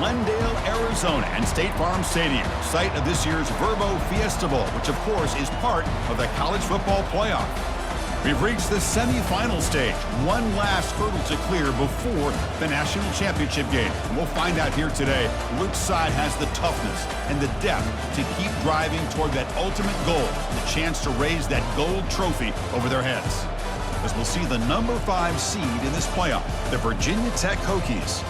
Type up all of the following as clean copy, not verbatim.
Glendale, Arizona, and State Farm Stadium, site of this year's Verbo Fiesta Bowl, which of course is part of the college football playoff. We've reached the semifinal stage, one last hurdle to clear before the national championship game. And we'll find out here today which side has the toughness and the depth to keep driving toward that ultimate goal, the chance to raise that gold trophy over their heads. As we'll see the number 5 seed in this playoff, the Virginia Tech Hokies,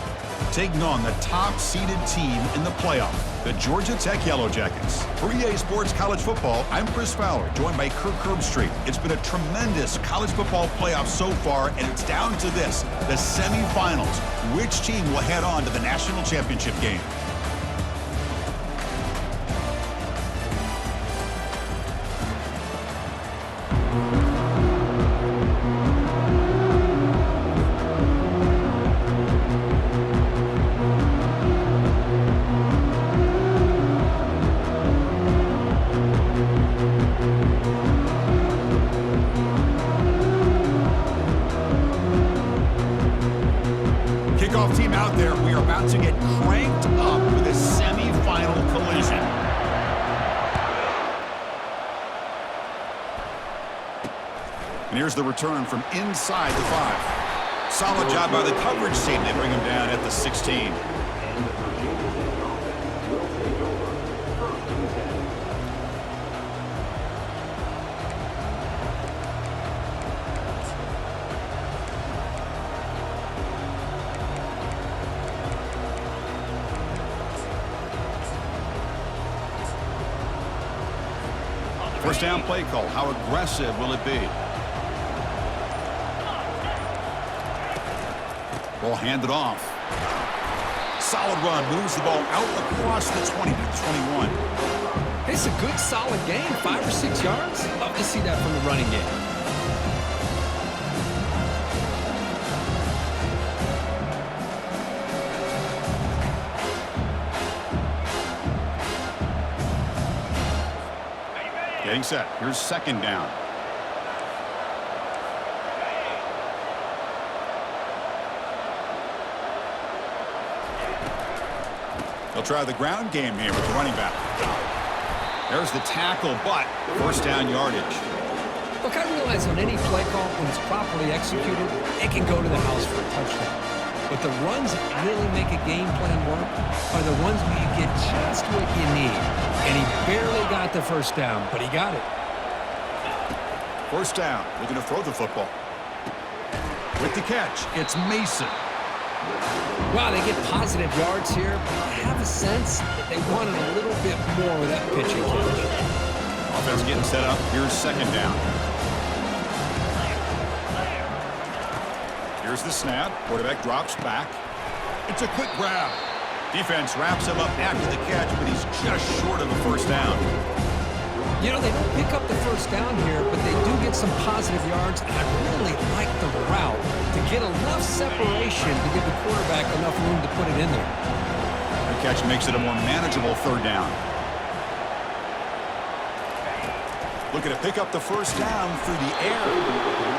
taking on the top-seeded team in the playoff, the Georgia Tech Yellow Jackets. For EA Sports College Football, I'm Chris Fowler, joined by Kirk Herbstreit. It's been a tremendous college football playoff so far, and it's down to this, the semifinals. Which team will head on to the national championship game? Team out there, we are about to get cranked up with a semi-final collision. And here's the return from inside the 5. Solid job by the coverage team. They bring him down at the 16. First down play call. How aggressive will it be? Ball handed off. Solid run. Moves the ball out across the 20 to the 21. It's a good, solid gain. 5 or 6 yards. Love to see that from the running game. Getting set. Here's second down. They'll try the ground game here with the running back. There's the tackle, but first down yardage. Look, I realize on any play call, when it's properly executed, it can go to the house for a touchdown. But the runs that really make a game plan work are the ones where you get just what you need. And he barely got the first down, but he got it. First down. Looking to throw the football. With the catch, it's Mason. Wow, they get positive yards here, but I have a sense that they wanted a little bit more with that pitch and catch. Offense getting set up. Here's second down. Here's the snap. Quarterback drops back. It's a quick grab. Defense wraps him up after the catch, but he's just short of a first down. You know, they don't pick up the first down here, but they do get some positive yards, and I really like the route to get enough separation to give the quarterback enough room to put it in there. The catch makes it a more manageable third down. Looking to pick up the first down through the air.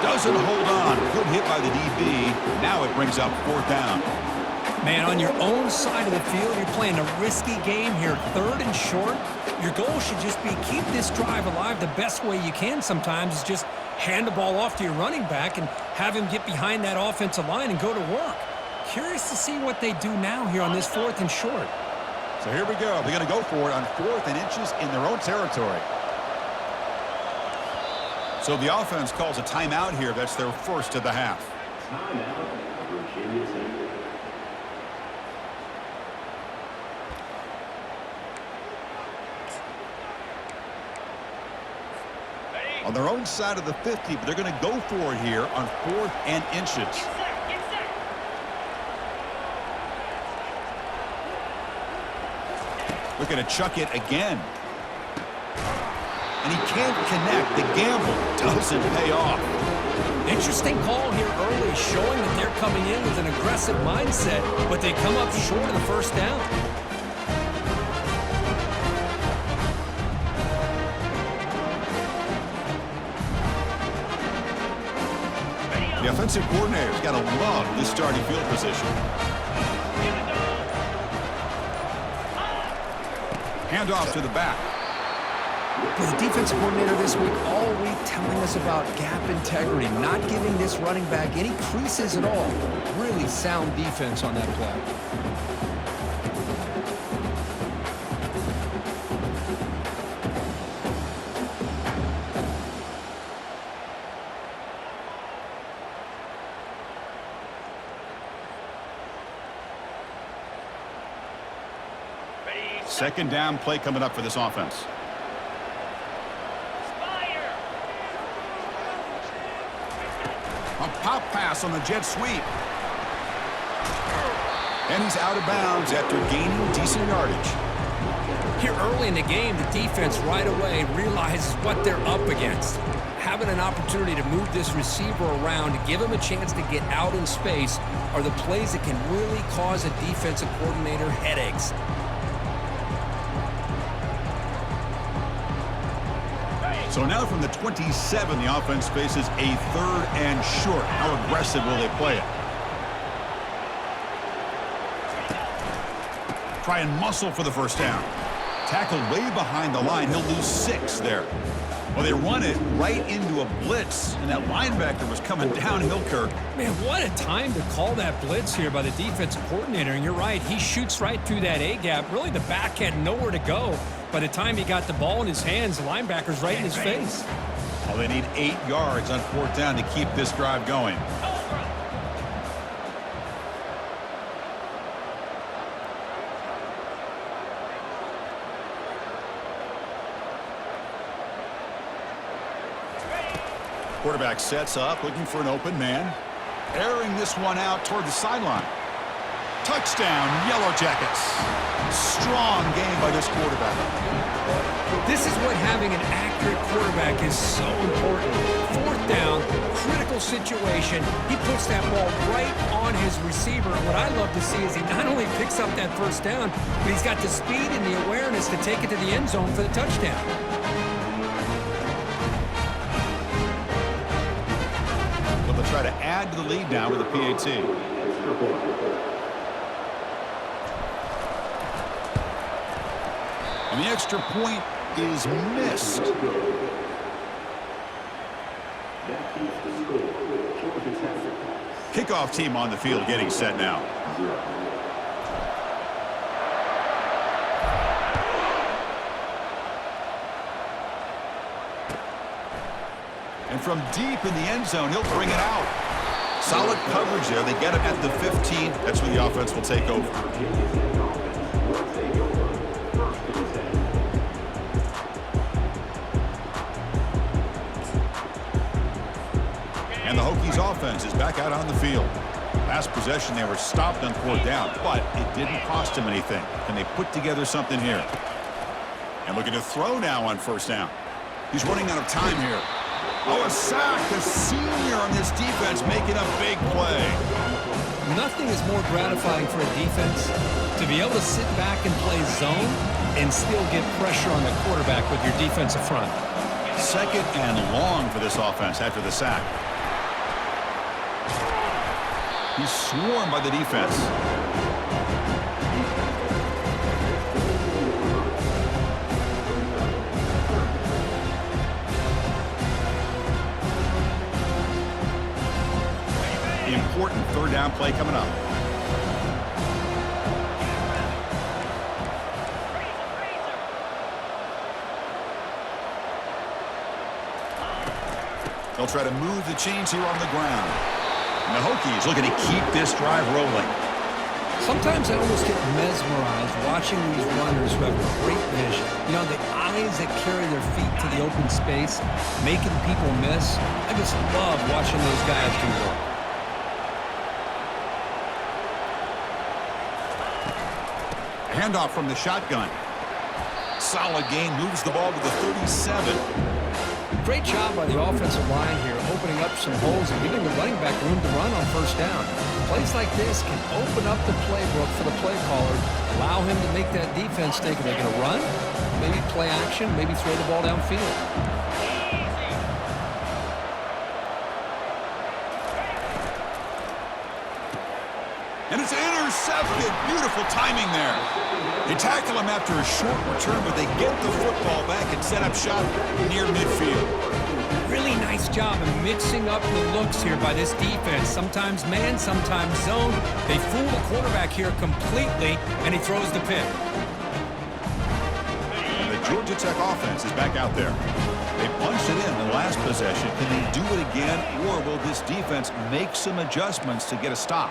Doesn't hold on. Good hit by the DB. Now it brings up fourth down. Man, on your own side of the field, you're playing a risky game here, third and short. Your goal should just be keep this drive alive the best way you can sometimes is just hand the ball off to your running back and have him get behind that offensive line and go to work. Curious to see what they do now here on this fourth and short. So here we go. They're going to go for it on 4th and inches in their own territory. So the offense calls a timeout here. That's their first of the half. Timeout, Virginia Tech. On their own side of the 50, but they're going to go for it here on 4th and inches. Looking to chuck it again. And he can't connect. The gamble doesn't pay off. Interesting call here early, showing that they're coming in with an aggressive mindset, but they come up short of the first down. The offensive coordinator's got to love this starting field position. Hand off to the back. Well, the defensive coordinator this week all week telling us about gap integrity, not giving this running back any creases at all. Really sound defense on that play. Second down play coming up for this offense. A pop pass on the jet sweep. And he's out of bounds after gaining decent yardage. Here early in the game, the defense right away realizes what they're up against. Having an opportunity to move this receiver around to give him a chance to get out in space are the plays that can really cause a defensive coordinator headaches. So now from the 27, the offense faces a 3rd and short. How aggressive will they play it? Try and muscle for the first down. Tackled way behind the line. He'll lose 6 there. Well, they run it right into a blitz, and that linebacker was coming downhill, Kirk. Man, what a time to call that blitz here by the defensive coordinator. And you're right, he shoots right through that A-gap. Really, the back had nowhere to go. By the time he got the ball in his hands, the linebacker's right in his face. Well, they need 8 yards on 4th down to keep this drive going. Quarterback sets up, looking for an open man. Airing this one out toward the sideline. Touchdown, Yellow Jackets. Strong game by this quarterback. This is what having an accurate quarterback is so important. 4th down, critical situation. He puts that ball right on his receiver. And what I love to see is he not only picks up that first down, but he's got the speed and the awareness to take it to the end zone for the touchdown. They'll try to add to the lead now with a PAT. And the extra point is missed. Kickoff team on the field getting set now. And from deep in the end zone, he'll bring it out. Solid coverage there. They get him at the 15. That's where the offense will take over. And the Hokies offense is back out on the field. Last possession, they were stopped on 4th down, but it didn't cost them anything. And they put together something here. And looking to throw now on 1st down. He's running out of time here. Oh, a sack. The senior on this defense making a big play. Nothing is more gratifying for a defense to be able to sit back and play zone and still get pressure on the quarterback with your defensive front. 2nd and long for this offense after the sack. He's swarmed by the defense. Important 3rd down play coming up. They'll try to move the chains here on the ground. And the Hokies looking to keep this drive rolling. Sometimes I almost get mesmerized watching these runners who have great vision. You know, the eyes that carry their feet to the open space, making people miss. I just love watching those guys do work. Handoff from the shotgun. Solid gain, moves the ball to the 37. Great job by the offensive line here, opening up some holes and giving the running back room to run on 1st down. Plays like this can open up the playbook for the play caller, allow him to make that defense think, are they going to run? Maybe play action, maybe throw the ball downfield. And it's intercepted. beautiful timing there. They tackle him after a short return, but they get the football back and set up shop near midfield. Really nice job of mixing up the looks here by this defense. Sometimes man, sometimes zone. They fool the quarterback here completely, and he throws the pick. And the Georgia Tech offense is back out there. They punched it in the last possession. Can they do it again, or will this defense make some adjustments to get a stop?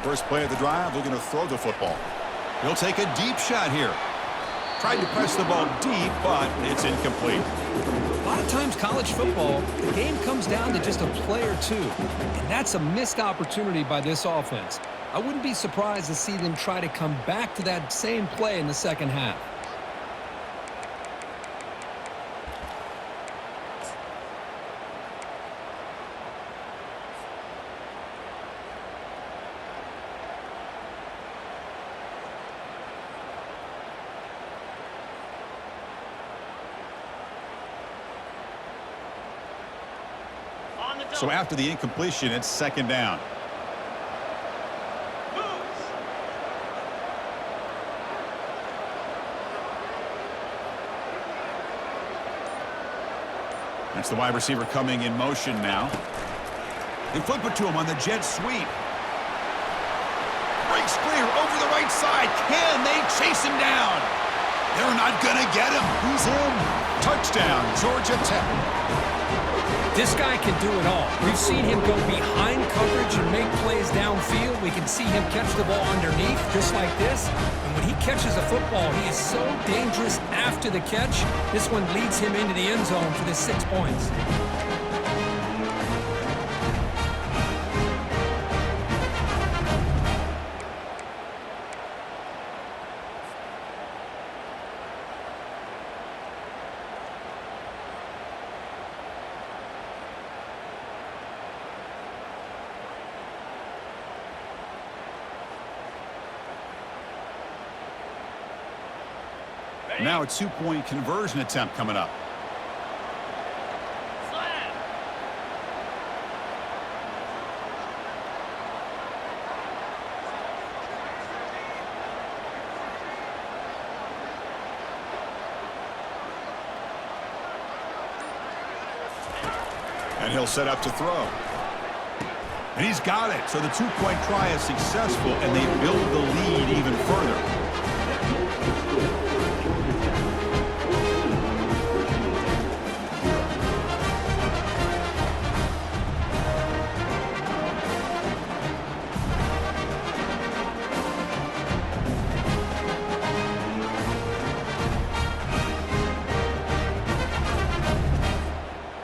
First play of the drive, looking to throw the football. He'll take a deep shot here. Tried to press the ball deep, but it's incomplete. A lot of times college football, the game comes down to just a play or two, and that's a missed opportunity by this offense. I wouldn't be surprised to see them try to come back to that same play in the second half. So after the incompletion, it's second down. That's the wide receiver coming in motion now. They flip it to him on the jet sweep. Breaks clear over the right side. Can they chase him down? They're not going to get him. He's in. Touchdown, Georgia Tech. This guy can do it all. We've seen him go behind coverage and make plays downfield. We can see him catch the ball underneath, just like this. And when he catches a football, he is so dangerous after the catch. This one leads him into the end zone for the 6 points. Now a two-point conversion attempt coming up. And he'll set up to throw. And he's got it. So the two-point try is successful, and they build the lead even further.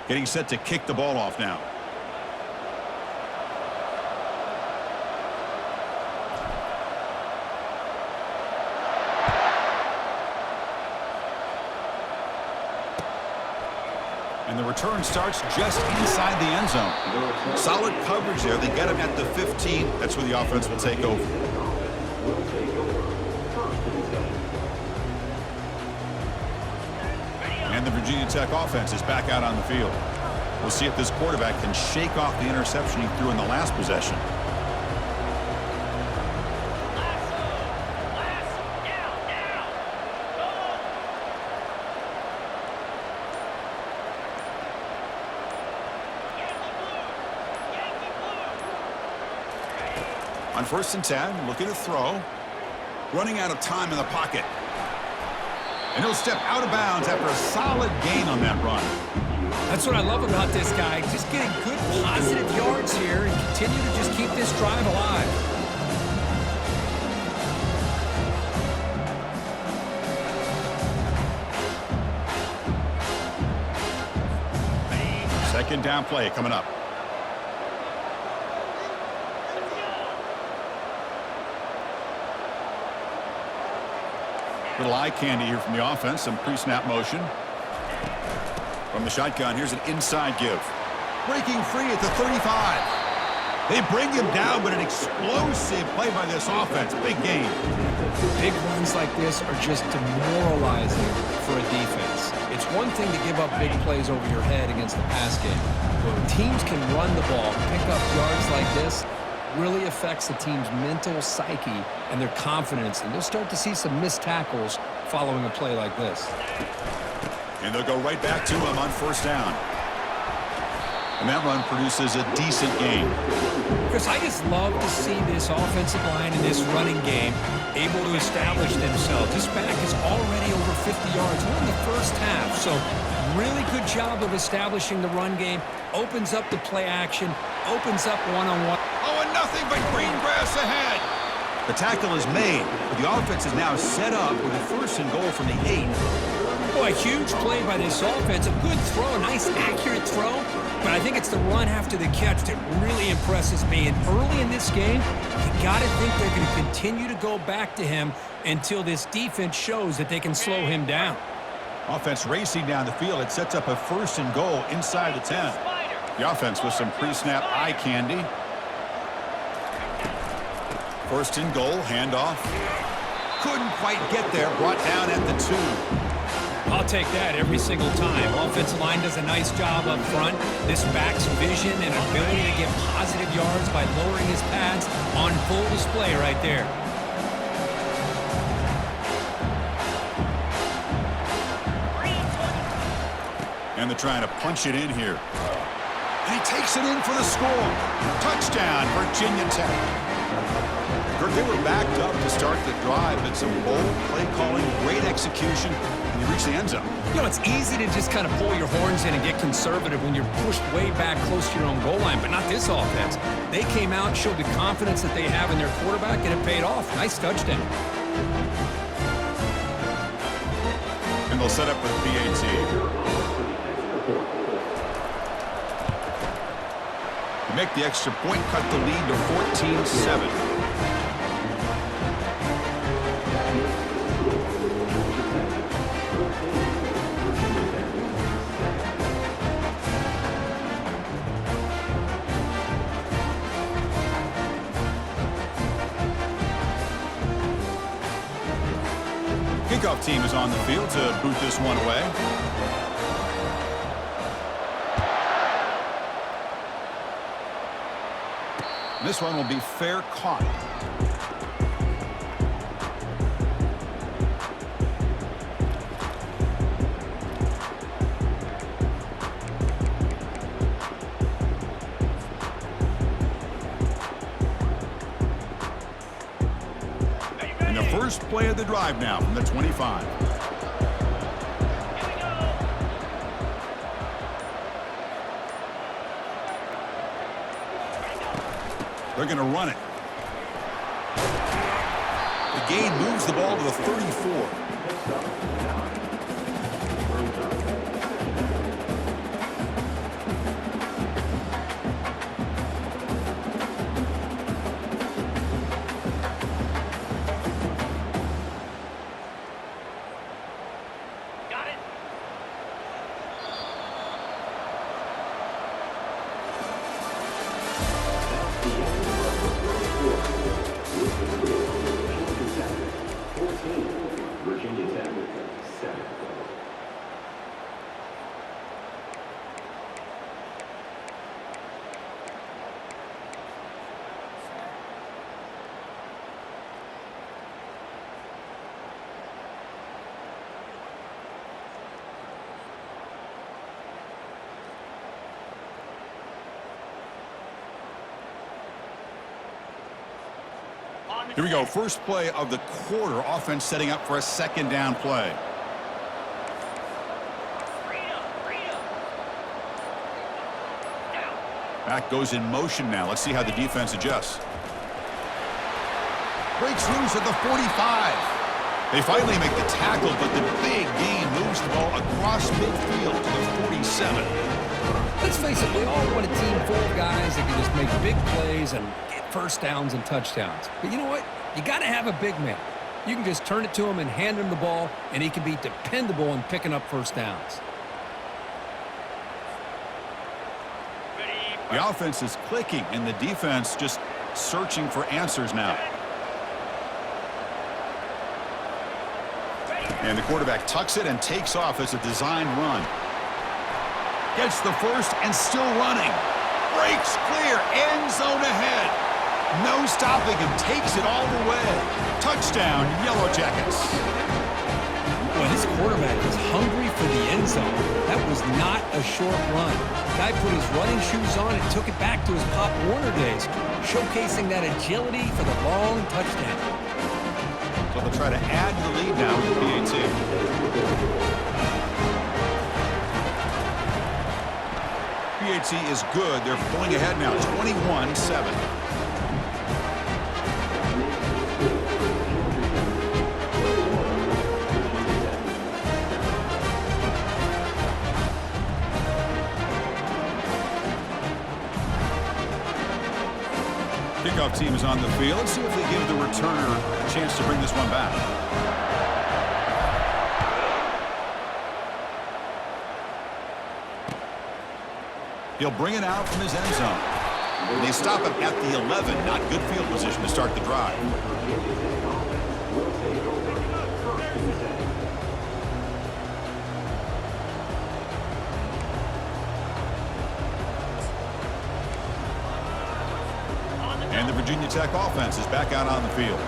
Getting set to kick the ball off now. And the return starts just inside the end zone. Solid coverage there. They get him at the 15. That's where the offense will take over. And the Virginia Tech offense is back out on the field. We'll see if this quarterback can shake off the interception he threw in the last possession. On 1st and 10, looking to throw. Running out of time in the pocket. And he'll step out of bounds after a solid gain on that run. That's what I love about this guy. Just getting good positive yards here and continue to just keep this drive alive. Second down play coming up. Little eye candy here from the offense. Some pre-snap motion. From the shotgun, here's an inside give. Breaking free at the 35. They bring him down, but an explosive play by this offense. Big game. Big runs like this are just demoralizing for a defense. It's one thing to give up big plays over your head against the pass game. But when teams can run the ball, pick up yards like this, really affects the team's mental psyche and their confidence. And you'll start to see some missed tackles following a play like this. And they'll go right back to him on first down. And that run produces a decent gain. Chris, I just love to see this offensive line in this running game able to establish themselves. This back is already over 50 yards in the first half. So really good job of establishing the run game. Opens up the play action. Opens up one-on-one. Oh, and nothing but green grass ahead. The tackle is made, but the offense is now set up with a first and goal from the 8. Boy, a huge play by this offense. A good throw, a nice accurate throw. But I think it's the run after the catch that really impresses me. And early in this game, you got to think they're going to continue to go back to him until this defense shows that they can slow him down. Offense racing down the field. It sets up a first and goal inside the 10. The offense with some pre-snap eye candy. First and goal, handoff. Couldn't quite get there. Brought down at the 2. I'll take that every single time. Offensive line does a nice job up front. This back's vision and ability to get positive yards by lowering his pads on full display right there. And they're trying to punch it in here. And he takes it in for the score. Touchdown, Virginia Tech. Kirk, they were backed up to start the drive, but some bold play calling, great execution, and they reach the end zone. You know, it's easy to just kind of pull your horns in and get conservative when you're pushed way back close to your own goal line, but not this offense. They came out, showed the confidence that they have in their quarterback, and it paid off. Nice touchdown. And they'll set up with PAT. Make the extra point, cut the lead to 14-7. Kickoff team is on the field to boot this one away. This one will be fair caught. And the first play of the drive now from the 25. They're going to run it. The gain moves the ball to the 34. Here we go. First play of the quarter. Offense setting up for a second down play. Back goes in motion now. Let's see how the defense adjusts. Breaks loose at the 45. They finally make the tackle, but the big gain moves the ball across midfield to the 47. Let's face it, we all want a team full of guys that can just make big plays and get first downs and touchdowns. But you know what? You got to have a big man. You can just turn it to him and hand him the ball, and he can be dependable in picking up first downs. Ready, The offense is clicking, and the defense just searching for answers now. And the quarterback tucks it and takes off as a design run. Gets the first and still running. Breaks clear, end zone ahead. No stopping him, takes it all the way. Touchdown, Yellow Jackets. Well, this quarterback is hungry for the end zone. That was not a short run. Guy put his running shoes on and took it back to his Pop Warner days, showcasing that agility for the long touchdown. So they'll try to add to the lead now with the PAT. PAT is good. They're pulling ahead now, 21-7. Kickoff team is on the field. Let's see if they give the returner a chance to bring this one back. He'll bring it out from his end zone. And they stop him at the 11. Not good field position to start the drive. And the Virginia Tech offense is back out on the field.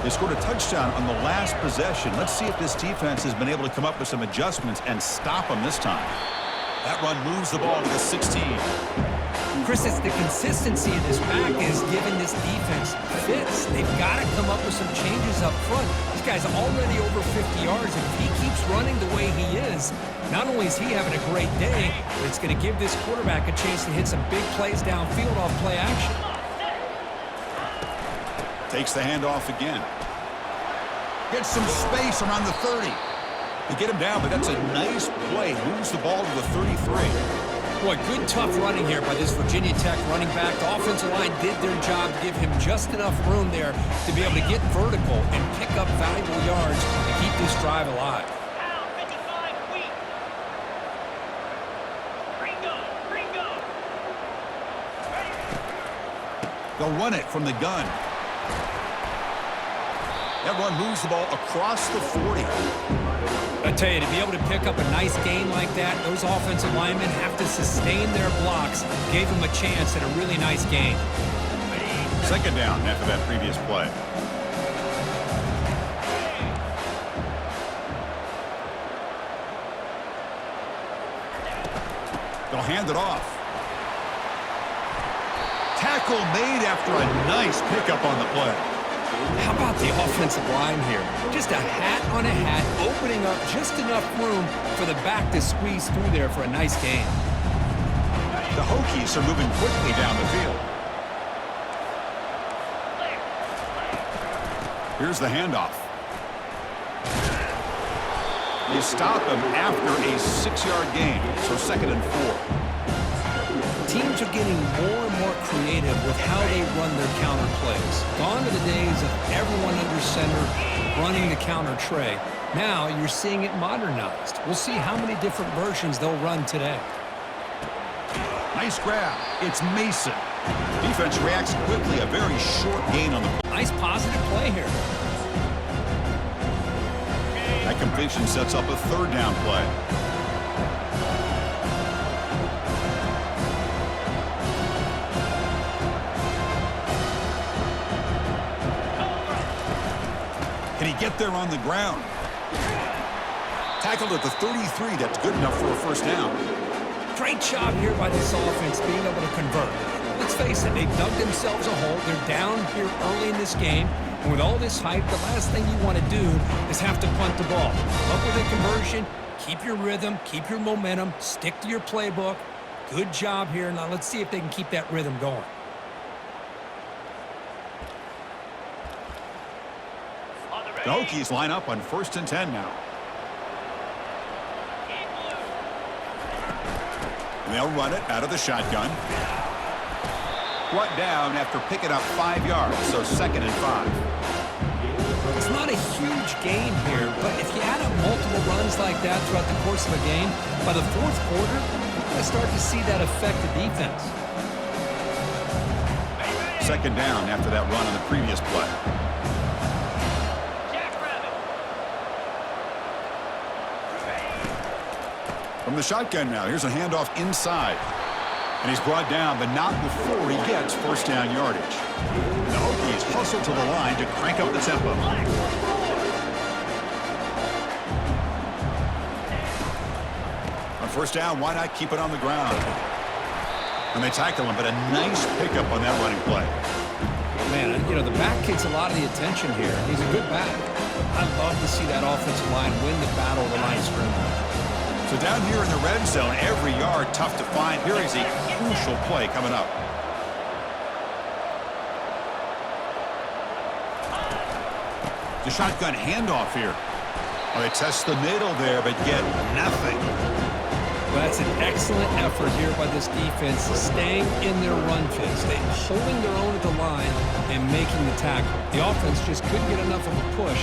They scored a touchdown on the last possession. Let's see if this defense has been able to come up with some adjustments and stop them this time. That run moves the ball to the 16. Chris, it's the consistency of this back is giving this defense fits. They've got to come up with some changes up front. This guy's already over 50 yards, and if he keeps running the way he is, not only is he having a great day, but it's going to give this quarterback a chance to hit some big plays downfield off play action. Takes the handoff again. Gets some space around the 30. They get him down, but that's a nice play. Moves the ball to the 33. Boy, good tough running here by this Virginia Tech running back. The offensive line did their job to give him just enough room there to be able to get vertical and pick up valuable yards to keep this drive alive. They'll run it from the gun. That run moves the ball across the 40. I tell you, to be able to pick up a nice gain like that, those offensive linemen have to sustain their blocks. Gave them a chance at a really nice gain. Second down after that previous play. They'll hand it off. Tackle made after a nice pickup on the play. How about the offensive line here? Just a hat on a hat, opening up just enough room for the back to squeeze through there for a nice gain. The Hokies are moving quickly down the field. Here's the handoff. You stop him after a 6-yard gain, so 2nd and 4. Teams are getting more and more creative with how they run their counter plays. Gone are the days of everyone under center running the counter tray. Now you're seeing it modernized. We'll see how many different versions they'll run today. Nice grab. It's Mason. Defense reacts quickly. A very short gain on the play. Nice positive play here. That completion sets up a 3rd down play. Can he get there on the ground? Tackled at the 33. That's good enough for a 1st down. Great job here by this offense being able to convert. Let's face it, they dug themselves a hole. They're down here early in this game. And with all this hype, the last thing you want to do is have to punt the ball. Come up with a conversion, keep your rhythm, keep your momentum, stick to your playbook. Good job here. Now let's see if they can keep that rhythm going. The Hokies line up on 1st and 10 now. And they'll run it out of the shotgun. Brought down after picking up 5 yards, so 2nd and 5. It's not a huge gain here, but if you add up multiple runs like that throughout the course of a game, by the 4th quarter, you're going to start to see that affect the defense. second down after that run on the previous play. From the shotgun now, here's a handoff inside. And he's brought down, but not before he gets first down yardage. The Hokies hustle to the line to crank up the tempo. On first down, why not keep it on the ground? And they tackle him, but a nice pickup on that running play. Man, you know, the back gets a lot of the attention here. He's a good back. I'd love to see that offensive line win the battle of the line of scrimmage. So down here in the red zone, every yard tough to find. Here is a crucial play coming up. The shotgun handoff here. Oh, they test the middle there, but get nothing. Well, that's an excellent effort here by this defense, staying in their run fits, holding their own at the line and making the tackle. The offense just couldn't get enough of a push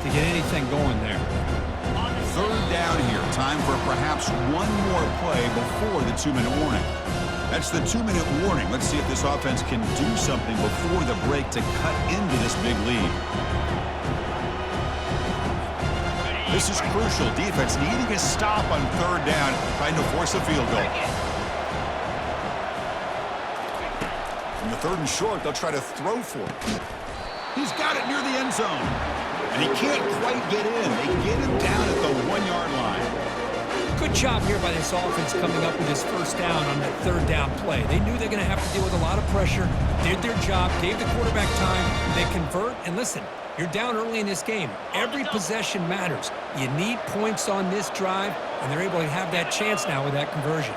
to get anything going there. Third down here. Time for perhaps one more play before the 2-minute warning. That's the 2-minute warning. Let's see if this offense can do something before the break to cut into this big lead. This is crucial. Defense needing a stop on third down, trying to force a field goal. From the third and short, they'll try to throw for it. He's got it near the end zone. And he can't quite get in. They get him down at the 1-yard line. Good job here by this offense coming up with his first down on that third down play. They knew they're going to have to deal with a lot of pressure, did their job, gave the quarterback time. They convert, and listen, you're down early in this game. Every possession matters. You need points on this drive, and they're able to have that chance now with that conversion.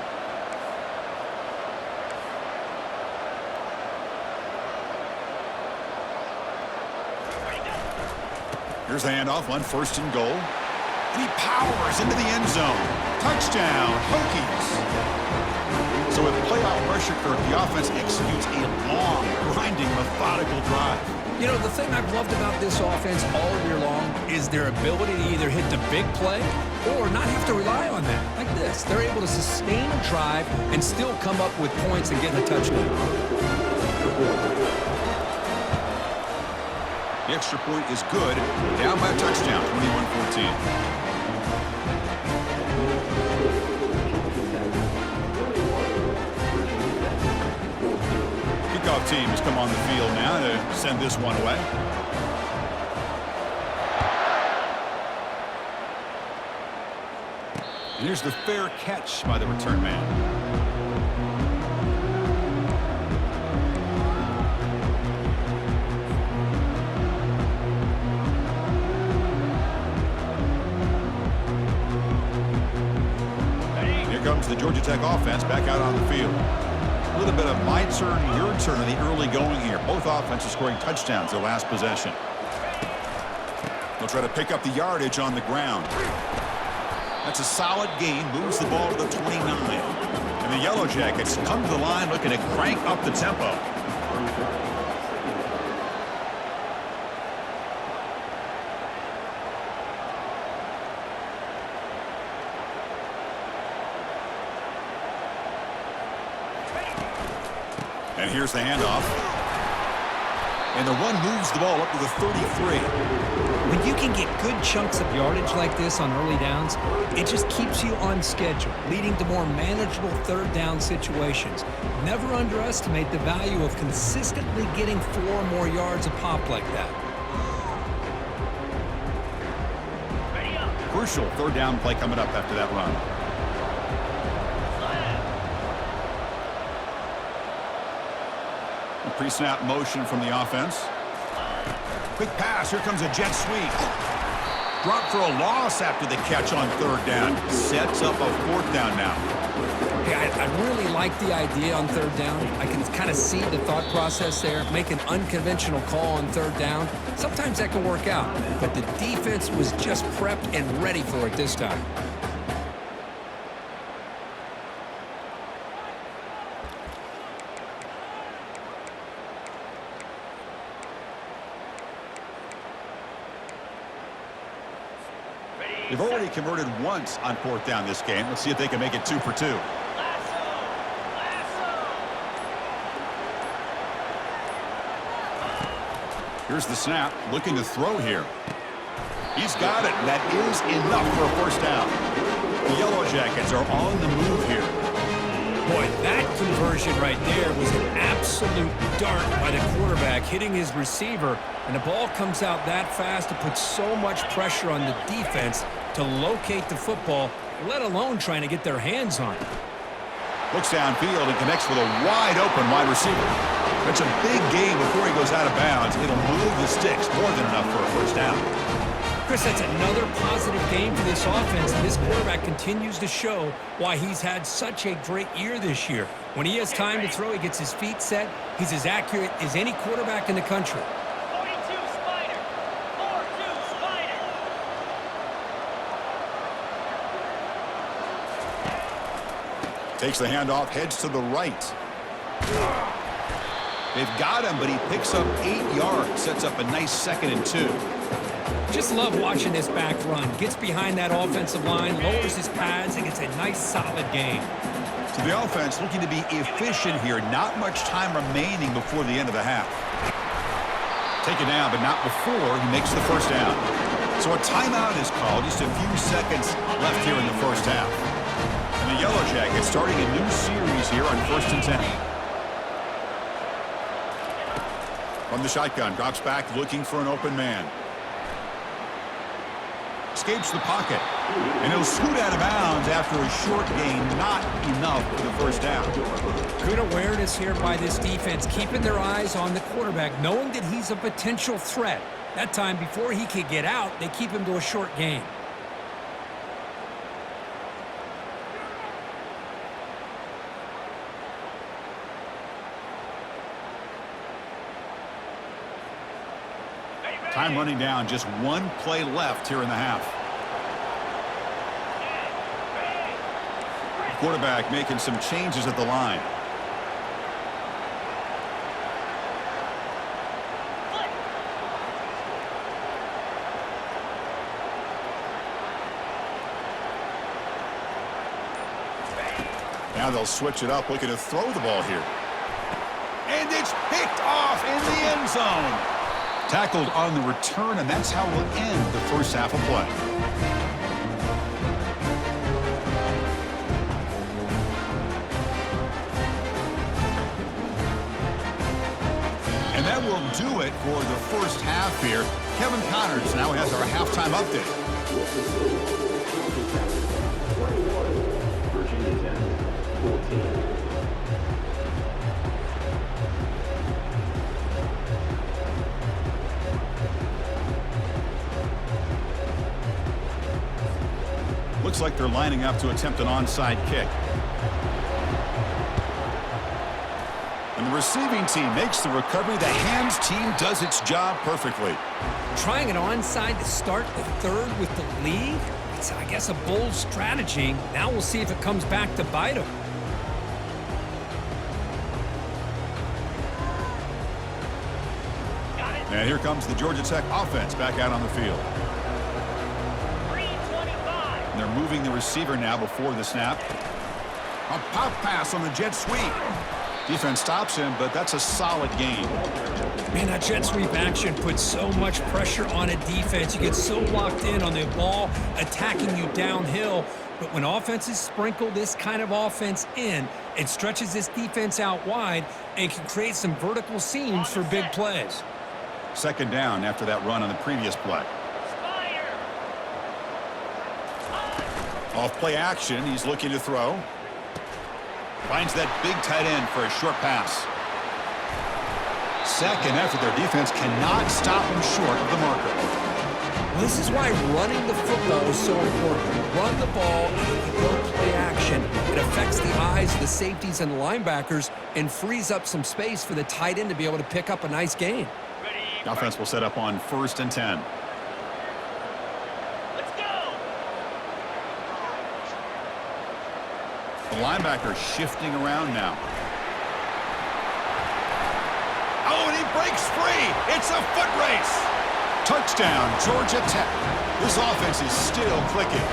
Here's the handoff on first and goal. He powers into the end zone. Touchdown, Hokies. So with playoff pressure curve, the offense executes a long, grinding, methodical drive. You know, the thing I've loved about this offense all year long is their ability to either hit the big play or not have to rely on that. Like this. They're able to sustain a drive and still come up with points and get a touchdown. The extra point is good. Down by a touchdown, 21-14. Kickoff team has come on the field now to send this one away. And here's the fair catch by the return man. Comes the Georgia Tech offense back out on the field. A little bit of my turn, your turn in the early going here. Both offenses scoring touchdowns their last possession. They'll try to pick up the yardage on the ground. That's a solid gain. Moves the ball to the 29. And the Yellow Jackets come to the line looking to crank up the tempo. And here's the handoff. And the run moves the ball up to the 33. When you can get good chunks of yardage like this on early downs, it just keeps you on schedule, leading to more manageable third down situations. Never underestimate the value of consistently getting 4 more yards a pop like that. Crucial third down play coming up after that run. Pre-snap motion from the offense. Quick pass. Here comes a jet sweep. Drop for a loss after the catch on third down. Sets up a fourth down now. Hey, I really like the idea on third down. I can kind of see the thought process there. Make an unconventional call on third down. Sometimes that can work out. But the defense was just prepped and ready for it this time. They've already converted once on fourth down this game. Let's see if they can make it 2 for 2. 2 Here's the snap, looking to throw here. He's got it. That is enough for a first down. The Yellow Jackets are on the move here. Boy, that conversion right there was an absolute dart by the quarterback hitting his receiver, and the ball comes out that fast. It puts so much pressure on the defense to locate the football, let alone trying to get their hands on it. Looks downfield and connects with a wide-open wide receiver. It's a big gain before he goes out of bounds. It'll move the sticks, more than enough for a first down. Chris, that's another positive game for this offense, and this quarterback continues to show why he's had such a great year this year. When he has time to throw, he gets his feet set. He's as accurate as any quarterback in the country. 42 Spider. 4-2 Spider. Takes the handoff, heads to the right. They've got him, but he picks up 8 yards, sets up a nice 2nd and 2. Just love watching this back run. Gets behind that offensive line, lowers his pads, and gets a nice solid gain. So the offense looking to be efficient here. Not much time remaining before the end of the half. Take it down, but not before he makes the first down. So a timeout is called. Just a few seconds left here in the first half. And the Yellow Jackets starting a new series here on 1st and 10. From the shotgun, drops back looking for an open man. Escapes the pocket, and he'll scoot out of bounds after a short gain, not enough for the first down. Good awareness here by this defense, keeping their eyes on the quarterback, knowing that he's a potential threat. That time, before he could get out, they keep him to a short gain. Time running down, just one play left here in the half. Quarterback making some changes at the line. Now they'll switch it up, looking to throw the ball here. And it's picked off in the end zone. Tackled on the return, and that's how we'll end the first half of play. And that will do it for the first half here. Kevin Connors now has our halftime update. Virginia 10, 14. Looks like they're lining up to attempt an onside kick. And the receiving team makes the recovery. The hands team does its job perfectly. Trying an onside to start the third with the lead? It's, I guess, a bold strategy. Now we'll see if it comes back to bite them. And here comes the Georgia Tech offense back out on the field. And they're moving the receiver now before the snap. A pop pass on the jet sweep. Defense stops him, but that's a solid gain. Man, that jet sweep action puts so much pressure on a defense. You get so locked in on the ball attacking you downhill. But when offenses sprinkle this kind of offense in, it stretches this defense out wide and can create some vertical seams for big plays. 2nd down after that run on the previous play. Off play action, he's looking to throw. Finds that big tight end for a short pass. 2nd effort, their defense cannot stop him short of the marker. Well, this is why running the football is so important. Run the ball and you go play action. It affects the eyes of the safeties and the linebackers and frees up some space for the tight end to be able to pick up a nice gain. The offense will set up on 1st and 10. Let's go. The linebacker shifting around now. Oh, and he breaks free. It's a foot race. Touchdown, Georgia Tech. This offense is still clicking.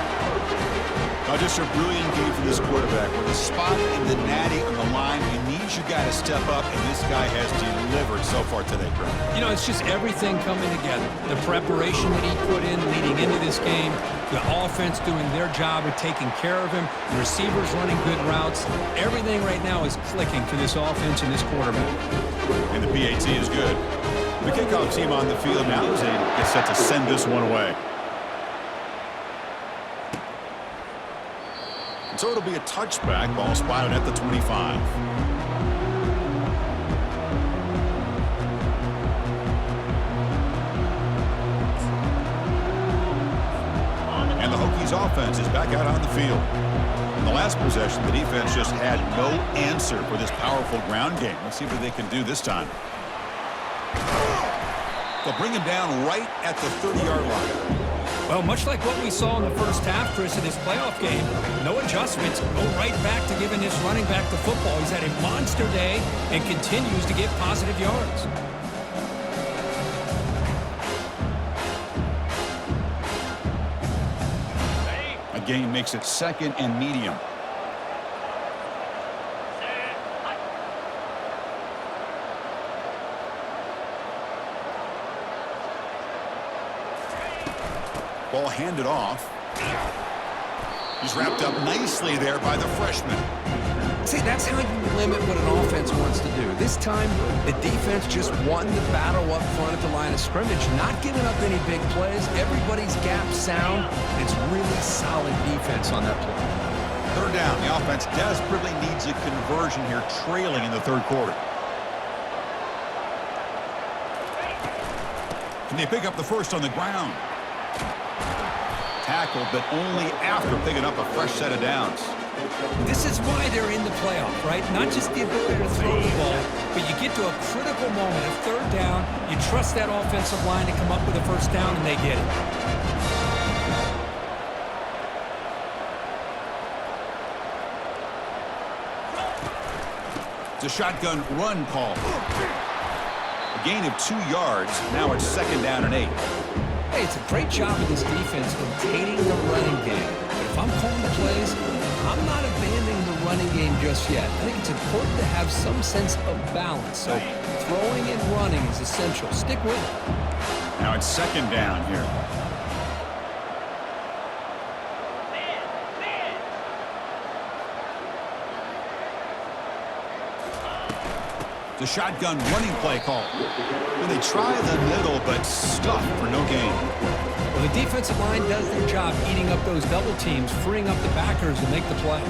Now just a brilliant game for this quarterback with a spot in the natty on the line. You need Sometimes you got to step up, and this guy has delivered so far today, Greg. You know, it's just everything coming together. The preparation that he put in leading into this game, the offense doing their job of taking care of him, the receivers running good routes. Everything right now is clicking for this offense and this quarterback. And the PAT is good. The kickoff team on the field now as they get set to send this one away. So it'll be a touchback. Ball spotted at the 25. And the Hokies offense is back out on the field. In the last possession, the defense just had no answer for this powerful ground game. Let's see what they can do this time. They'll bring him down right at the 30-yard line. Well, much like what we saw in the first half, Chris, in this playoff game, no adjustments. Go right back to giving this running back the football. He's had a monster day and continues to get positive yards. A gain makes it 2nd and medium. Ball handed off. He's wrapped up nicely there by the freshman. See, that's how you limit what an offense wants to do. This time, the defense just won the battle up front at the line of scrimmage, not giving up any big plays. Everybody's gap sound. It's really solid defense on that play. 3rd down. The offense desperately needs a conversion here, trailing in the 3rd quarter. Can they pick up the first on the ground? Tackled, but only after picking up a fresh set of downs. This is why they're in the playoff, right? Not just the ability to throw the ball, but you get to a critical moment, a 3rd down, you trust that offensive line to come up with a first down, and they get it. It's a shotgun run call. A gain of 2 yards. Now it's 2nd down and 8. Hey, it's a great job of this defense containing the running game. But if I'm calling the plays, I'm not abandoning the running game just yet. I think it's important to have some sense of balance. So throwing and running is essential. Stick with it. Now it's 2nd down here. The shotgun running play call. And they try the middle, but stuff for no gain. Well, the defensive line does their job eating up those double teams, freeing up the backers to make the play.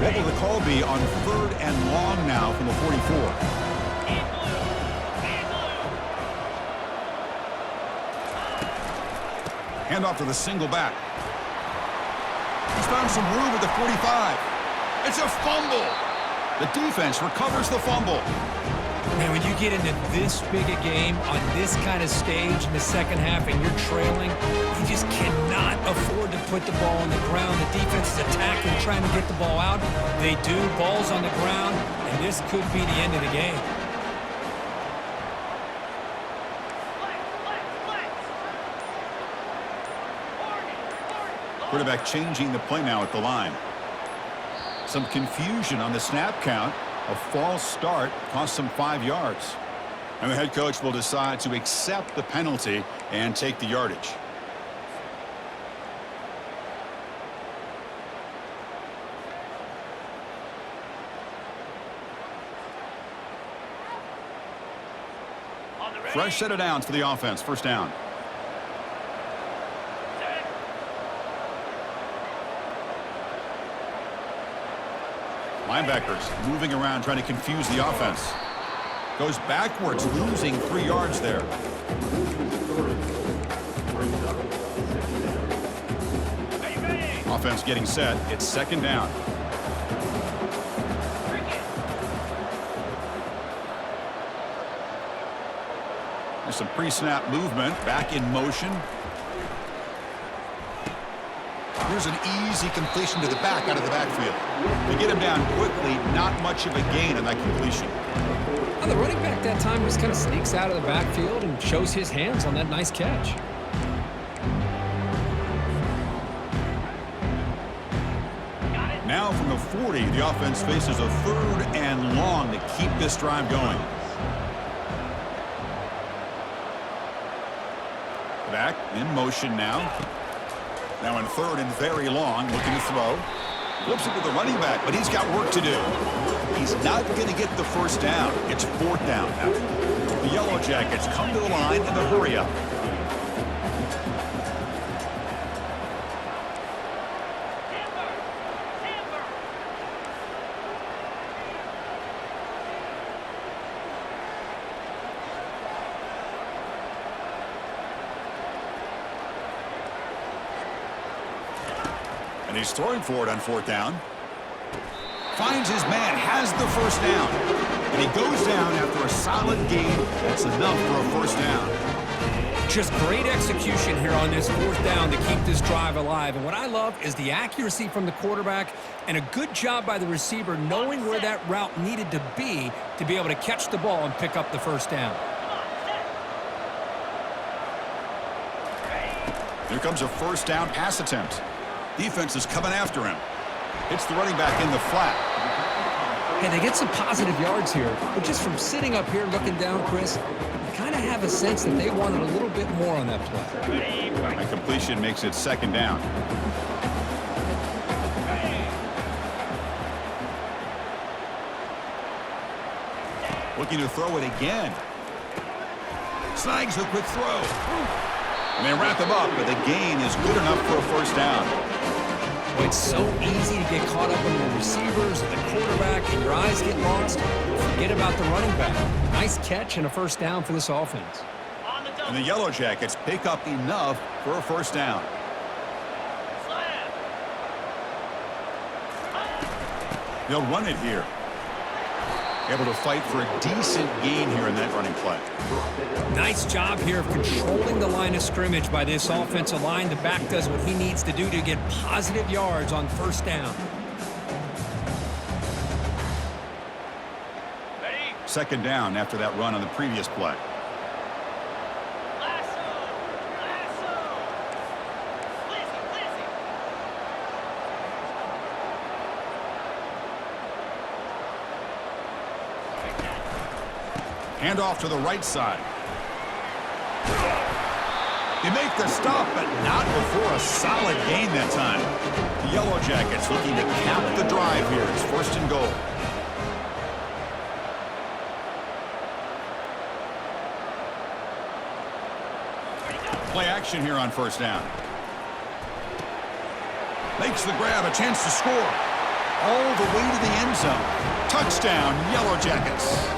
What will the call be on 3rd and long now from the 44? Hand off to the single back. He's found some room at the 45. It's a fumble. The defense recovers the fumble. Man, when you get into this big a game on this kind of stage in the second half and you're trailing, you just cannot afford to put the ball on the ground. The defense is attacking, trying to get the ball out. They do. Ball's on the ground, and this could be the end of the game. Quarterback changing the play now at the line. Some confusion on the snap count. A false start cost them 5 yards. And the head coach will decide to accept the penalty and take the yardage. Fresh set of downs for the offense. 1st down. Linebackers moving around, trying to confuse the offense. Goes backwards, losing 3 yards there. Offense getting set. It's 2nd down. There's some pre-snap movement. Back in motion. Here's an easy completion to the back out of the backfield. They get him down quickly. Not much of a gain on that completion. Well, the running back that time just kind of sneaks out of the backfield and shows his hands on that nice catch. from the 40, the offense faces a 3rd and long to keep this drive going. Back in motion now. Now in 3rd and very long, looking to throw. Flips it to the running back, but he's got work to do. He's not going to get the first down. It's 4th down now. The Yellow Jackets come to the line in the hurry up. And he's throwing for it on 4th down. Finds his man, has the first down. And he goes down after a solid gain. That's enough for a first down. Just great execution here on this 4th down to keep this drive alive. And what I love is the accuracy from the quarterback and a good job by the receiver knowing where that route needed to be able to catch the ball and pick up the first down. Here comes a first down pass attempt. Defense is coming after him. Hits the running back in the flat. Hey, they get some positive yards here, but just from sitting up here looking down, Chris, you kind of have a sense that they wanted a little bit more on that play. That completion makes it 2nd down. Looking to throw it again. Snags a quick throw. And they wrap him up, but the gain is good enough for a first down. Well, it's so easy to get caught up in the receivers and the quarterback, and your eyes get lost. Forget about the running back. Nice catch and a first down for this offense. And the Yellow Jackets pick up enough for a first down. They'll run it here. Able to fight for a decent gain here in that running play. Nice job here of controlling the line of scrimmage by this offensive line. The back does what he needs to do to get positive yards on first down. Ready? 2nd down after that run on the previous play. Hand off to the right side. They make the stop, but not before a solid gain that time. The Yellow Jackets looking to cap the drive here. It's 1st and goal. Play action here on 1st down. Makes the grab, a chance to score. All the way to the end zone. Touchdown, Yellow Jackets.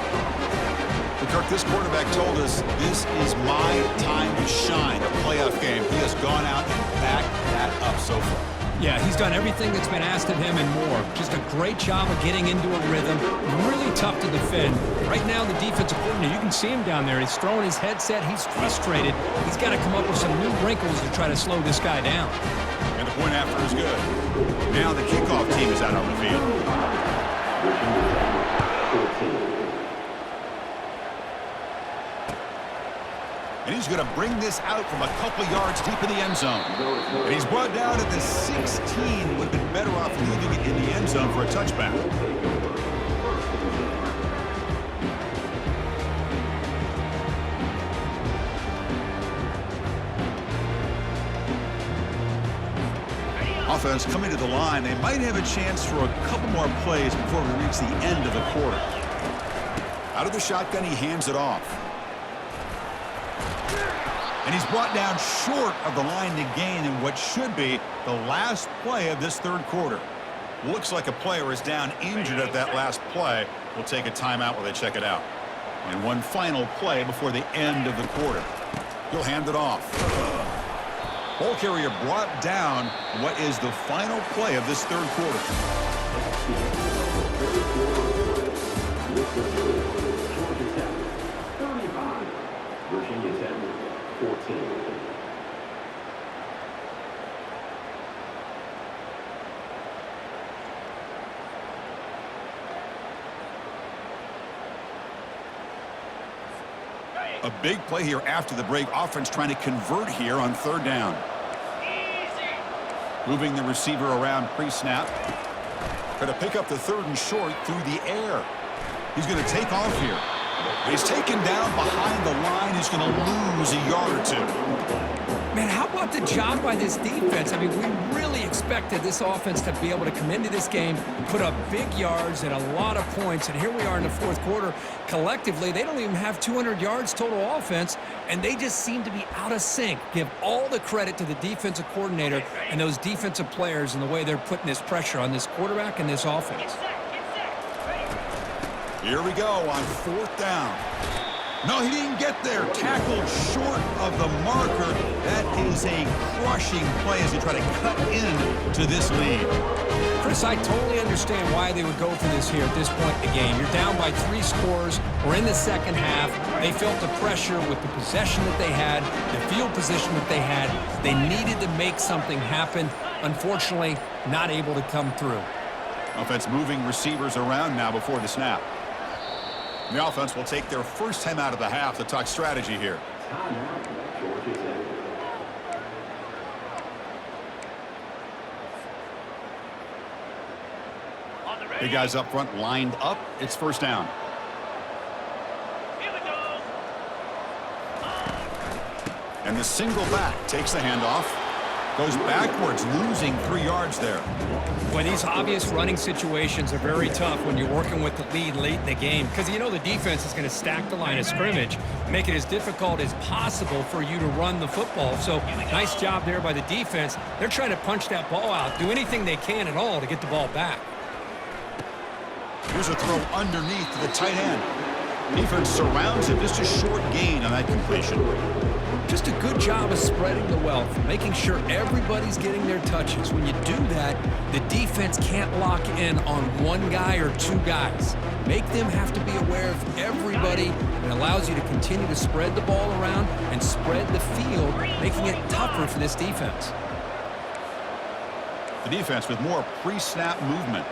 Kirk, this quarterback told us this is my time to shine, a playoff game. He has gone out and backed that up so far. Yeah, he's done everything that's been asked of him and more. Just a great job of getting into a rhythm. Really tough to defend. Right now, the defensive coordinator, you can see him down there. He's throwing his headset. He's frustrated. He's got to come up with some new wrinkles to try to slow this guy down. And the point after is good. Now the kickoff team is out on the field. And he's going to bring this out from a couple yards deep in the end zone. And he's brought down at the 16. Would have been better off leaving it in the end zone for a touchback. Offense coming to the line. They might have a chance for a couple more plays before we reach the end of the quarter. Out of the shotgun, he hands it off. And he's brought down short of the line to gain in what should be the last play of this 3rd quarter. Looks like a player is down injured at that last play. We'll take a timeout while they check it out. And one final play before the end of the quarter. He'll hand it off. Ball carrier brought down what is the final play of this 3rd quarter. Virginia Tech, 14. A big play here after the break. Offense trying to convert here on 3rd down. Moving the receiver around pre-snap. Going to pick up the 3rd and short through the air. He's going to take off here. He's taken down behind the line. He's going to lose a yard or two. Man, how about the job by this defense? I mean, we really expected this offense to be able to come into this game, put up big yards and a lot of points, and here we are in the 4th quarter. Collectively, they don't even have 200 yards total offense, and they just seem to be out of sync. Give all the credit to the defensive coordinator and those defensive players and the way they're putting this pressure on this quarterback and this offense. Here we go on 4th down. No, he didn't get there. Tackled short of the marker. That is a crushing play as they try to cut into this lead. Chris, I totally understand why they would go for this here at this point in the game. You're down by 3 scores. We're in the second half. They felt the pressure with the possession that they had, the field position that they had. They needed to make something happen. Unfortunately, not able to come through. Offense moving receivers around now before the snap. The offense will take their first time out of the half to talk strategy here. Big guys up front lined up. It's 1st down. Here we go. And the single back takes the handoff. Goes backwards, losing 3 yards there. Well, these obvious running situations are very tough when you're working with the lead late in the game because you know the defense is going to stack the line of scrimmage, make it as difficult as possible for you to run the football. So nice job there by the defense. They're trying to punch that ball out, do anything they can at all to get the ball back. Here's a throw underneath to the tight end. Defense surrounds him. Just a short gain on that completion. Just a good job of spreading the wealth, making sure everybody's getting their touches. When you do that, the defense can't lock in on one guy or 2 guys. Make them have to be aware of everybody. It allows you to continue to spread the ball around and spread the field, making it tougher for this defense. The defense with more pre-snap movement.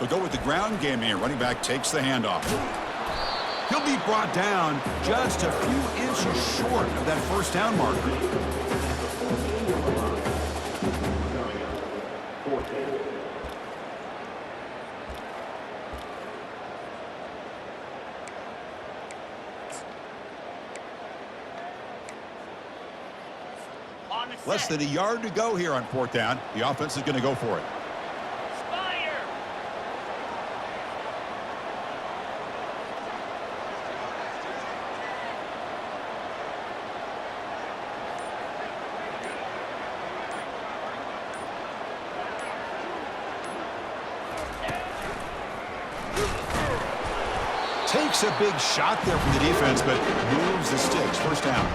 They'll go with the ground game here. Running back takes the handoff. He'll be brought down just a few inches short of that 1st down marker. Less than a yard to go here on 4th down. The offense is going to go for it. Takes a big shot there from the defense, but moves the sticks. 1st down.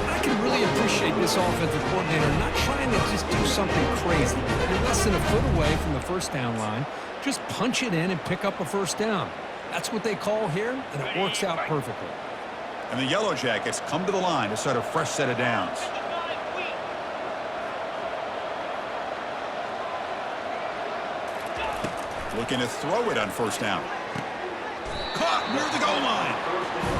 I can really appreciate this offensive coordinator not trying to just do something crazy. You're less than a foot away from the 1st down line. Just punch it in and pick up a 1st down. That's what they call here, and it works out perfectly. And the Yellow Jackets come to the line to start a fresh set of downs. Looking to throw it on 1st down. Caught near the goal line.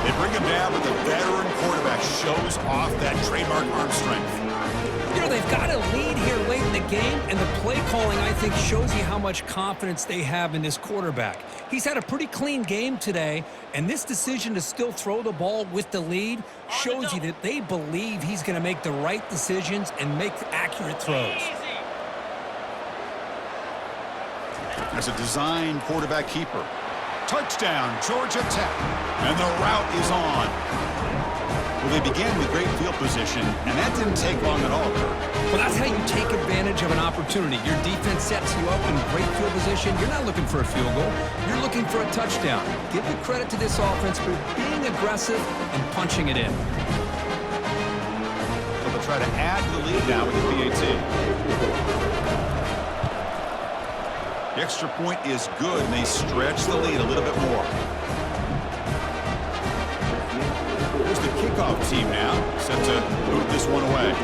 They bring him down, but the veteran quarterback shows off that trademark arm strength. You know, they've got a lead here late in the game, and the play calling, I think, shows you how much confidence they have in this quarterback. He's had a pretty clean game today, and this decision to still throw the ball with the lead shows you that they believe he's going to make the right decisions and make accurate throws. As a design quarterback keeper. Touchdown, Georgia Tech. And the route is on. Well, they began with great field position, and that didn't take long at all, Kirk. Well, that's how you take advantage of an opportunity. Your defense sets you up in great field position. You're not looking for a field goal. You're looking for a touchdown. Give the credit to this offense for being aggressive and punching it in. So they'll try to add to the lead now with the PAT. The extra point is good, and they stretch the lead a little bit more. Here's the kickoff team now, set to move this one away.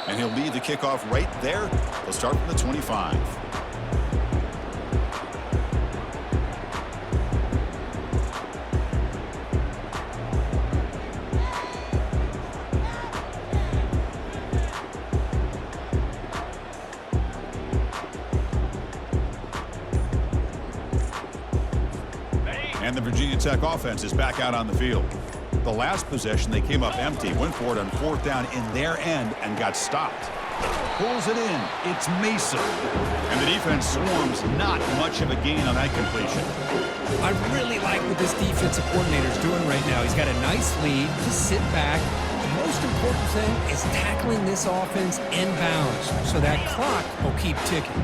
And he'll lead the kickoff right there. He'll start from the 25. And the Virginia Tech offense is back out on the field. The last possession, they came up empty, went for it on 4th down in their end and got stopped. Pulls it in. It's Mason. And the defense swarms. Not much of a gain on that completion. I really like what this defensive coordinator is doing right now. He's got a nice lead. Just sit back. The most important thing is tackling this offense inbounds so that clock will keep ticking.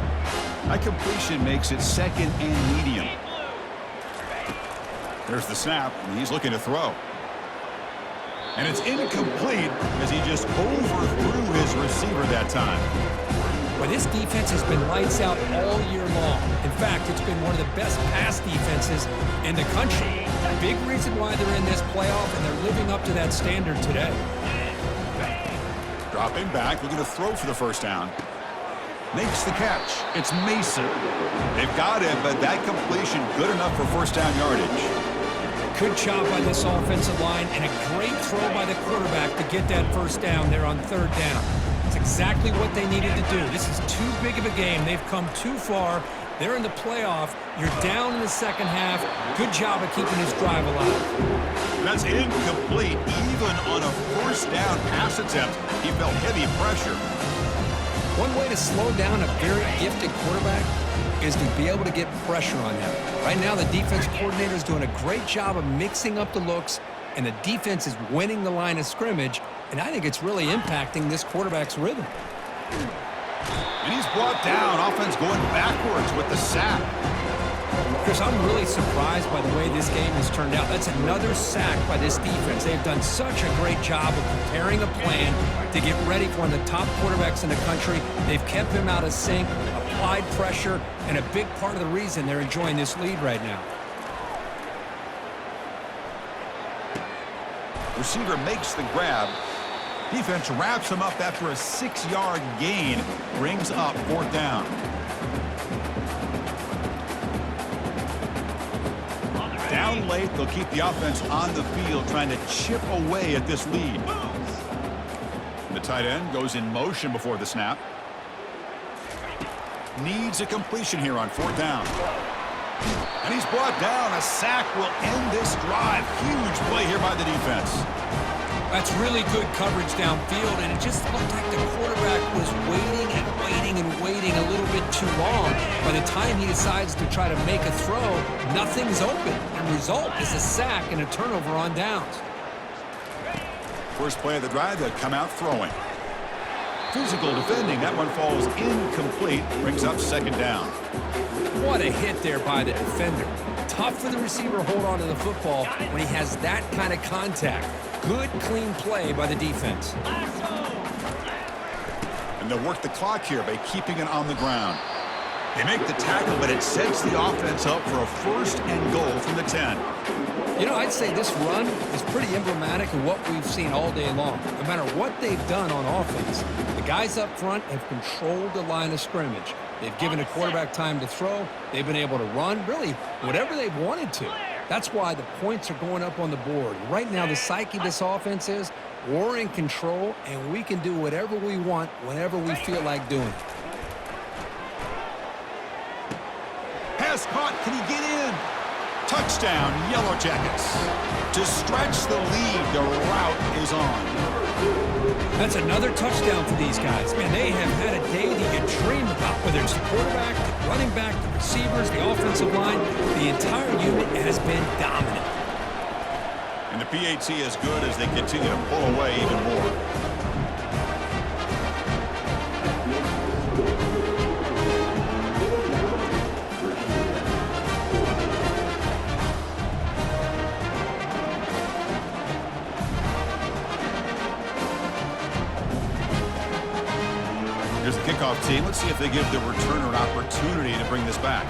That completion makes it 2nd and medium. There's the snap, and he's looking to throw. And it's incomplete as he just overthrew his receiver that time. Well, this defense has been lights out all year long. In fact, it's been one of the best pass defenses in the country. Big reason why they're in this playoff, and they're living up to that standard today. Dropping back, looking to throw for the 1st down. Makes the catch. It's Mason. They've got him, but that completion good enough for 1st down yardage. Good job by this offensive line, and a great throw by the quarterback to get that 1st down there on 3rd down. It's exactly what they needed to do. This is too big of a game. They've come too far. They're in the playoff. You're down in the 2nd half. Good job of keeping this drive alive. That's incomplete. Even on a 1st down pass attempt, he felt heavy pressure. One way to slow down a very gifted quarterback is to be able to get pressure on him. Right now, the defense coordinator is doing a great job of mixing up the looks, and the defense is winning the line of scrimmage, and I think it's really impacting this quarterback's rhythm. And he's brought down. Offense going backwards with the sack. Chris, I'm really surprised by the way this game has turned out. That's another sack by this defense. They've done such a great job of preparing a plan to get ready for one of the top quarterbacks in the country. They've kept him out of sync, applied pressure, and a big part of the reason they're enjoying this lead right now. Receiver makes the grab. Defense wraps him up after a 6-yard gain. Brings up 4th down. Down late, they'll keep the offense on the field, trying to chip away at this lead. The tight end goes in motion before the snap. Needs a completion here on 4th down. And he's brought down. A sack will end this drive. Huge play here by the defense. That's really good coverage downfield, and it just looked like the quarterback was waiting and waiting and waiting a little bit too long. By the time he decides to try to make a throw, nothing's open. The result is a sack and a turnover on downs. First play of the drive, they'll come out throwing. Physical defending. That one falls incomplete. Brings up 2nd down. What a hit there by the defender. Tough for the receiver to hold on to the football when he has that kind of contact. Good, clean play by the defense. And they'll work the clock here by keeping it on the ground. They make the tackle, but it sets the offense up for a 1st and goal from the 10. You know, I'd say this run is pretty emblematic of what we've seen all day long. No matter what they've done on offense, the guys up front have controlled the line of scrimmage. They've given a quarterback time to throw. They've been able to run, really, whatever they've wanted to. That's why the points are going up on the board. Right now, the psyche of this offense is we're in control, and we can do whatever we want whenever we feel like doing it. Pass caught. Can he get in? Touchdown, Yellow Jackets. To stretch the lead, the route is on. That's another touchdown for these guys. Man, they have had a day that you dream about, whether it's the quarterback, the running back, the receivers, the offensive line. The entire unit has been dominant. And the PAT is good as they continue to pull away even more. Here's the kickoff team. Let's see if they give the returner an opportunity to bring this back.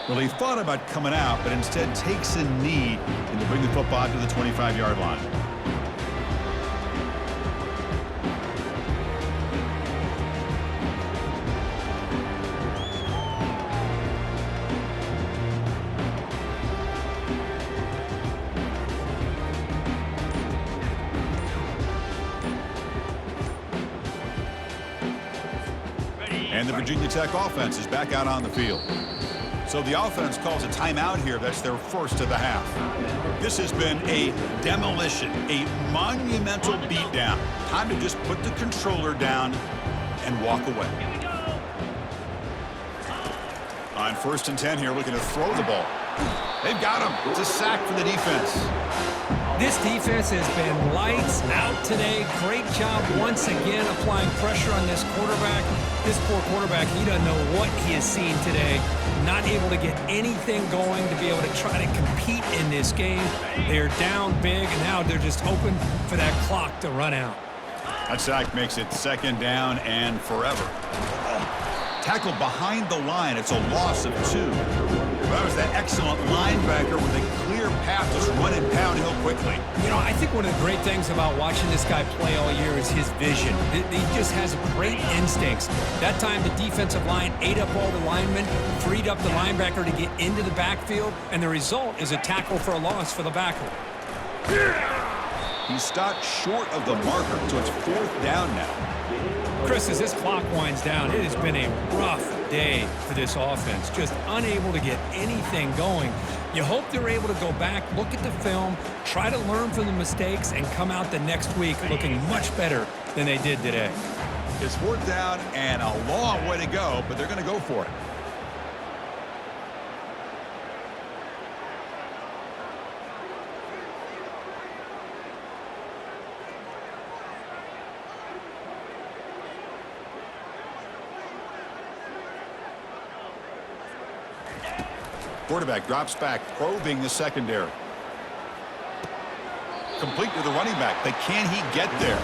Well, he thought about coming out, but instead takes a knee and to bring the football to the 25-yard line. And the Virginia Tech offense is back out on the field. So the offense calls a timeout here. That's their first of the half. This has been a demolition, a monumental beatdown. Time to just put the controller down and walk away. On 1st and 10 here, looking to throw the ball. They've got him. It's a sack for the defense. This defense has been lights out today. Great job once again applying pressure on this quarterback. This poor quarterback, he doesn't know what he has seen today. Not able to get anything going to be able to try to compete in this game. They're down big, and now they're just hoping for that clock to run out. That sack makes it 2nd down and forever. Tackled behind the line. It's a loss of 2. That was that excellent linebacker with a clear path just running downhill quickly. You know, I think one of the great things about watching this guy play all year is his vision. He just has great instincts. That time, the defensive line ate up all the linemen, freed up the linebacker to get into the backfield, and the result is a tackle for a loss for the backer. He stopped short of the marker, so it's 4th down now. Chris, as this clock winds down, it has been a rough day for this offense. Just unable to get anything going. You hope they're able to go back, look at the film, try to learn from the mistakes, and come out the next week looking much better than they did today. It's 4th down and a long way to go, but they're going to go for it. Quarterback drops back, probing the secondary. Complete to the running back, but can he get there?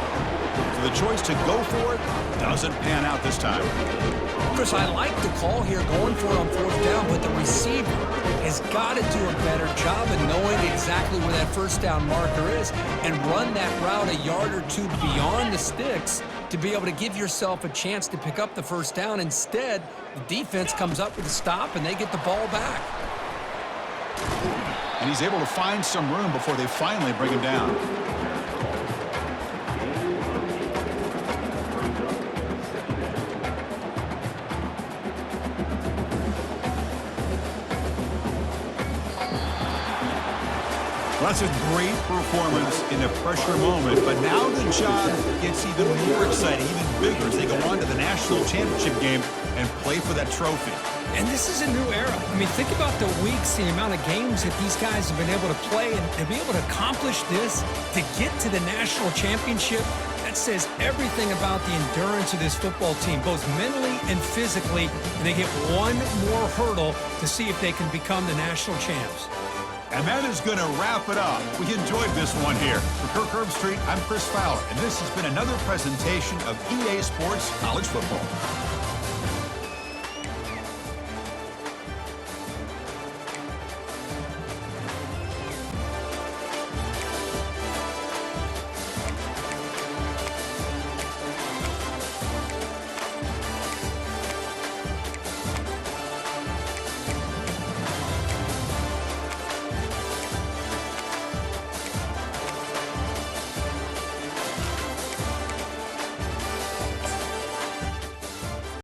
So the choice to go for it doesn't pan out this time. Chris, I like the call here going for it on 4th down, but the receiver has got to do a better job of knowing exactly where that 1st down marker is and run that route a yard or 2 beyond the sticks to be able to give yourself a chance to pick up the 1st down. Instead, the defense comes up with a stop and they get the ball back. And he's able to find some room before they finally bring him down. Well, that's a great performance in a pressure moment, but now the job gets even more exciting, even bigger as they go on to the national championship game and play for that trophy. And this is a new era. I mean, think about the weeks, the amount of games that these guys have been able to play, and to be able to accomplish this, to get to the national championship, that says everything about the endurance of this football team, both mentally and physically, and they get one more hurdle to see if they can become the national champs. And that is going to wrap it up. We enjoyed this one here. For Kirk Herbstreit, I'm Chris Fowler, and this has been another presentation of EA Sports College Football.